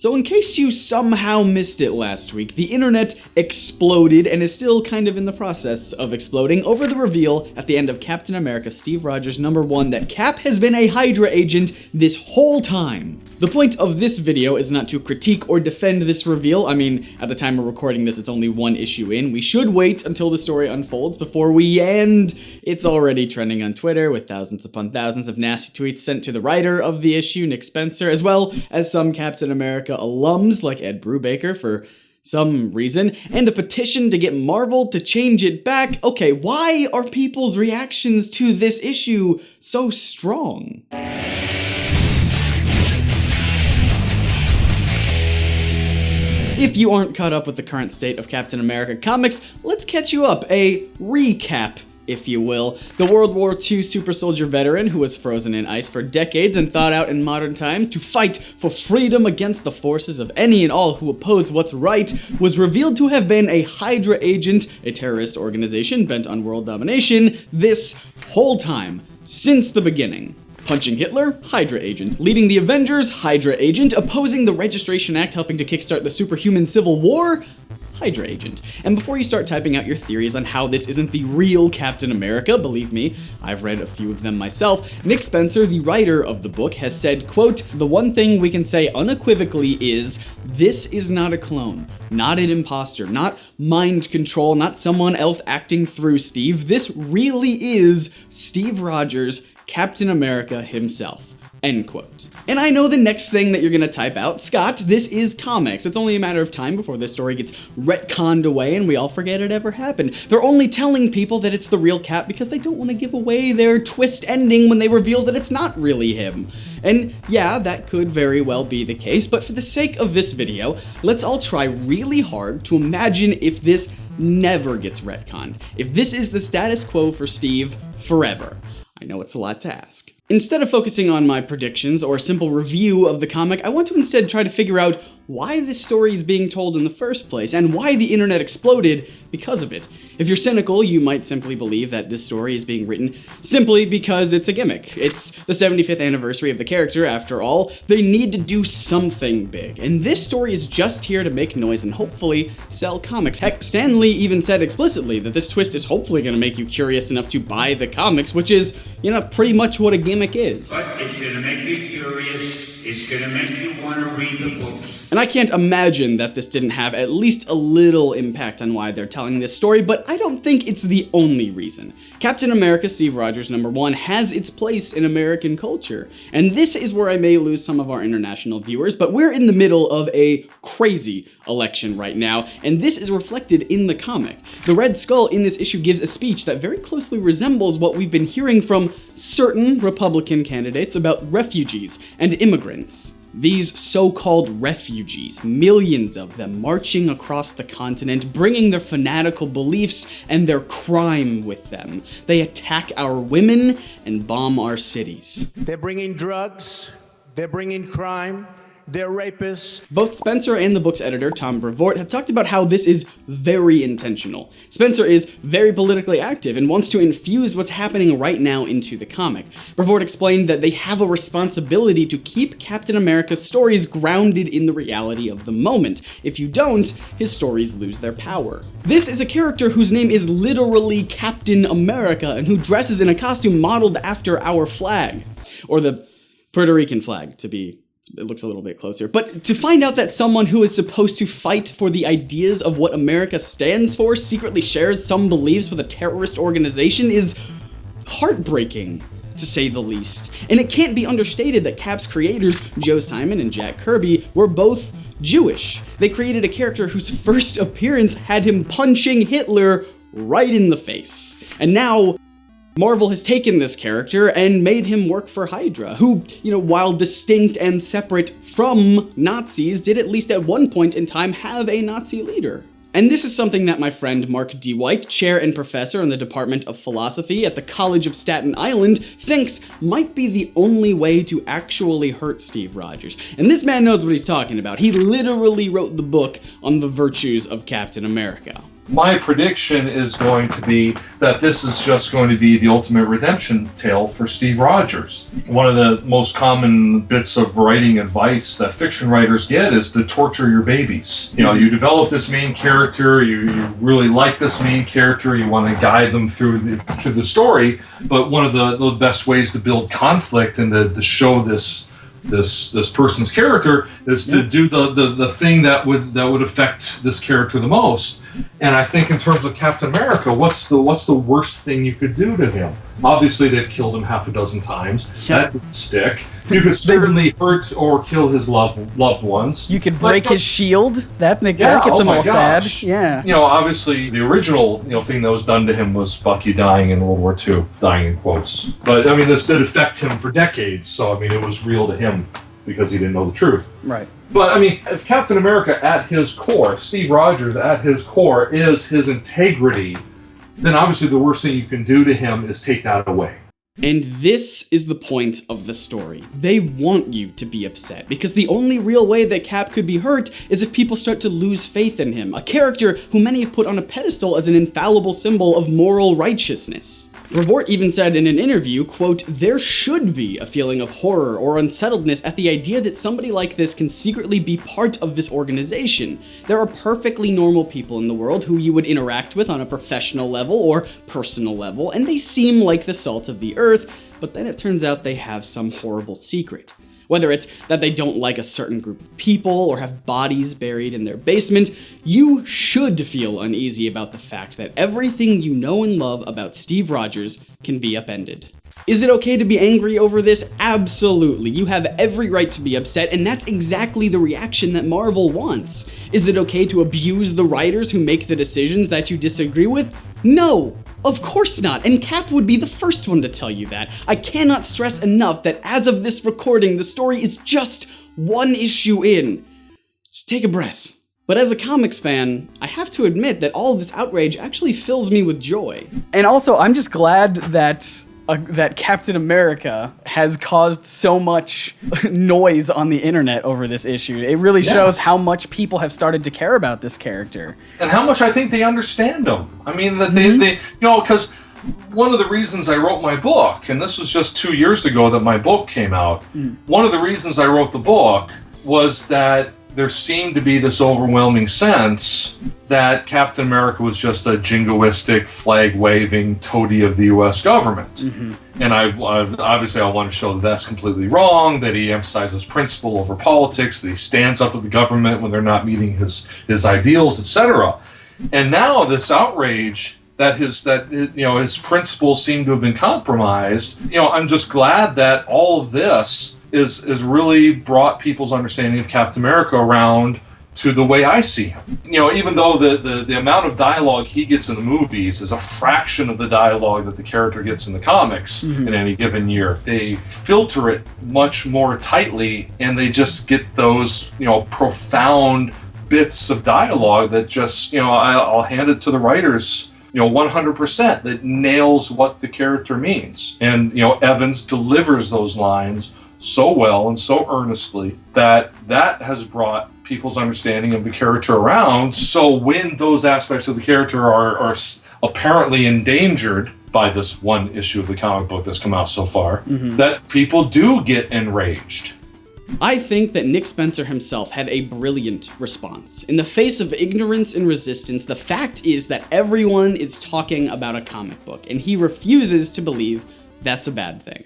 So in case you somehow missed it last week, the internet exploded and is still kind of in the process of exploding over the reveal at the end of Captain America Steve Rogers #1 that Cap has been a Hydra agent this whole time. The point of this video is not to critique or defend this reveal. I mean, at the time of recording this, it's only one issue in. We should wait until the story unfolds before we end. It's already trending on Twitter with thousands upon thousands of nasty tweets sent to the writer of the issue, Nick Spencer, as well as some Captain America alums like Ed Brubaker for some reason, and a petition to get Marvel to change it back. Okay, why are people's reactions to this issue so strong? If you aren't caught up with the current state of Captain America comics, let's catch you up. A recap, if you will. The World War II super soldier veteran who was frozen in ice for decades and thought out in modern times to fight for freedom against the forces of any and all who oppose what's right was revealed to have been a Hydra agent, a terrorist organization bent on world domination, this whole time, since the beginning. Punching Hitler, Hydra agent. Leading the Avengers, Hydra agent. Opposing the Registration Act, helping to kickstart the superhuman civil war, Hydra agent. And before you start typing out your theories on how this isn't the real Captain America, believe me, I've read a few of them myself, Nick Spencer, the writer of the book, has said, quote, "The one thing we can say unequivocally is, this is not a clone, not an imposter, not mind control, not someone else acting through Steve. This really is Steve Rogers, Captain America himself." End quote. And I know the next thing that you're gonna type out, Scott, this is comics. It's only a matter of time before this story gets retconned away and we all forget it ever happened. They're only telling people that it's the real Cap because they don't want to give away their twist ending when they reveal that it's not really him. And yeah, that could very well be the case, but for the sake of this video, let's all try really hard to imagine if this never gets retconned. If this is the status quo for Steve forever. I know it's a lot to ask. Instead of focusing on my predictions or a simple review of the comic, I want to instead try to figure out why this story is being told in the first place, and why the internet exploded because of it. If you're cynical, you might simply believe that this story is being written simply because it's a gimmick. It's the 75th anniversary of the character, after all. They need to do something big, and this story is just here to make noise and hopefully sell comics. Heck, Stan Lee even said explicitly that this twist is hopefully going to make you curious enough to buy the comics, which is, you know, pretty much what a gimmick is. But it's going to make you curious. It's going to make you want to read the books. And I can't imagine that this didn't have at least a little impact on why they're telling this story, but I don't think it's the only reason. Captain America Steve Rogers #1 has its place in American culture, and this is where I may lose some of our international viewers, but we're in the middle of a crazy election right now, and this is reflected in the comic. The Red Skull in this issue gives a speech that very closely resembles what we've been hearing from certain Republican candidates about refugees and immigrants. These so-called refugees, millions of them marching across the continent, bringing their fanatical beliefs and their crime with them. They attack our women and bomb our cities. They're bringing drugs, they're bringing crime, they're rapists. Both Spencer and the book's editor, Tom Brevoort, have talked about how this is very intentional. Spencer is very politically active and wants to infuse what's happening right now into the comic. Brevoort explained that they have a responsibility to keep Captain America's stories grounded in the reality of the moment. If you don't, his stories lose their power. This is a character whose name is literally Captain America and who dresses in a costume modeled after our flag. Or the Puerto Rican flag, it looks a little bit closer. But to find out that someone who is supposed to fight for the ideas of what America stands for secretly shares some beliefs with a terrorist organization is heartbreaking, to say the least. And it can't be understated that Cap's creators, Joe Simon and Jack Kirby, were both Jewish. They created a character whose first appearance had him punching Hitler right in the face. And now Marvel has taken this character and made him work for Hydra, who, while distinct and separate from Nazis, did at least at one point in time have a Nazi leader. And this is something that my friend Mark D. White, chair and professor in the Department of Philosophy at the College of Staten Island, thinks might be the only way to actually hurt Steve Rogers. And this man knows what he's talking about. He literally wrote the book on the virtues of Captain America. My prediction is going to be that this is just going to be the ultimate redemption tale for Steve Rogers. One of the most common bits of writing advice that fiction writers get is to torture your babies. You know, you develop this main character, you really like this main character, you want to guide them through the story, but one of the best ways to build conflict and to show this person's character is to do the thing that would affect this character the most. And I think in terms of Captain America, what's the worst thing you could do to him? Obviously, they've killed him half a dozen times. Yeah. That didn't stick. You could certainly hurt or kill his loved ones. You could break his shield. That gets him all sad. Yeah. You know, obviously, the original thing that was done to him was Bucky dying in World War II, dying in quotes. But I mean, this did affect him for decades. So I mean, it was real to him because he didn't know the truth. Right. But I mean, if Captain America at his core, Steve Rogers at his core is his integrity, then obviously the worst thing you can do to him is take that away. And this is the point of the story. They want you to be upset, because the only real way that Cap could be hurt is if people start to lose faith in him, a character who many have put on a pedestal as an infallible symbol of moral righteousness. Revort even said in an interview, quote, "There should be a feeling of horror or unsettledness at the idea that somebody like this can secretly be part of this organization. There are perfectly normal people in the world who you would interact with on a professional level or personal level, and they seem like the salt of the earth, but then it turns out they have some horrible secret. Whether it's that they don't like a certain group of people or have bodies buried in their basement, you should feel uneasy about the fact that everything you know and love about Steve Rogers can be upended." Is it okay to be angry over this? Absolutely. You have every right to be upset, and that's exactly the reaction that Marvel wants. Is it okay to abuse the writers who make the decisions that you disagree with? No, of course not, and Cap would be the first one to tell you that. I cannot stress enough that as of this recording, the story is just one issue in. Just take a breath. But as a comics fan, I have to admit that all of this outrage actually fills me with joy. And also, I'm just glad that Captain America has caused so much noise on the internet over this issue. It really shows how much people have started to care about this character. And how much I think they understand him. I mean, that they because one of the reasons I wrote my book, and this was just 2 years ago that my book came out, one of the reasons I wrote the book was that there seemed to be this overwhelming sense that Captain America was just a jingoistic, flag-waving toady of the U.S. government. And I obviously I want to show that that's completely wrong, that he emphasizes principle over politics, that he stands up with the government when they're not meeting his ideals, etc. And now this outrage that his principles seem to have been compromised, I'm just glad that all of this is really brought people's understanding of Captain America around to the way I see him. Even though the amount of dialogue he gets in the movies is a fraction of the dialogue that the character gets in the comics in any given year, they filter it much more tightly, and they just get those, profound bits of dialogue that just, I'll hand it to the writers, 100%, that nails what the character means. And, Evans delivers those lines so well and so earnestly that has brought people's understanding of the character around. So when those aspects of the character are apparently endangered by this one issue of the comic book that's come out so far, that people do get enraged. I think that Nick Spencer himself had a brilliant response. In the face of ignorance and resistance, the fact is that everyone is talking about a comic book, and he refuses to believe that's a bad thing.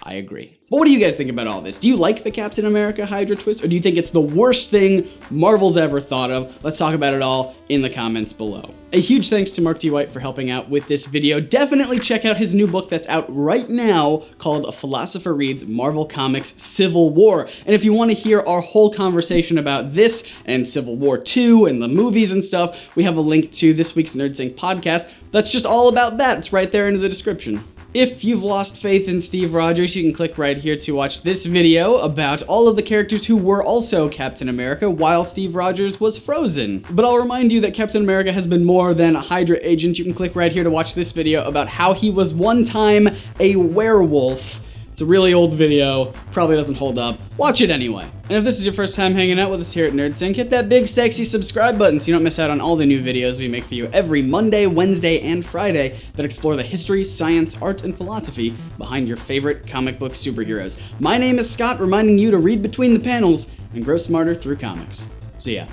I agree. But what do you guys think about all this? Do you like the Captain America Hydra twist, or do you think it's the worst thing Marvel's ever thought of? Let's talk about it all in the comments below. A huge thanks to Mark D. White for helping out with this video. Definitely check out his new book that's out right now called A Philosopher Reads Marvel Comics Civil War. And if you want to hear our whole conversation about this and Civil War 2 and the movies and stuff, we have a link to this week's NerdSync podcast that's just all about that. It's right there in the description. If you've lost faith in Steve Rogers, you can click right here to watch this video about all of the characters who were also Captain America while Steve Rogers was frozen. But I'll remind you that Captain America has been more than a Hydra agent. You can click right here to watch this video about how he was one time a werewolf It's a really old video, probably doesn't hold up. Watch it anyway. And if this is your first time hanging out with us here at NerdSync, hit that big sexy subscribe button so you don't miss out on all the new videos we make for you every Monday, Wednesday, and Friday that explore the history, science, art, and philosophy behind your favorite comic book superheroes. My name is Scott, reminding you to read between the panels and grow smarter through comics. See ya.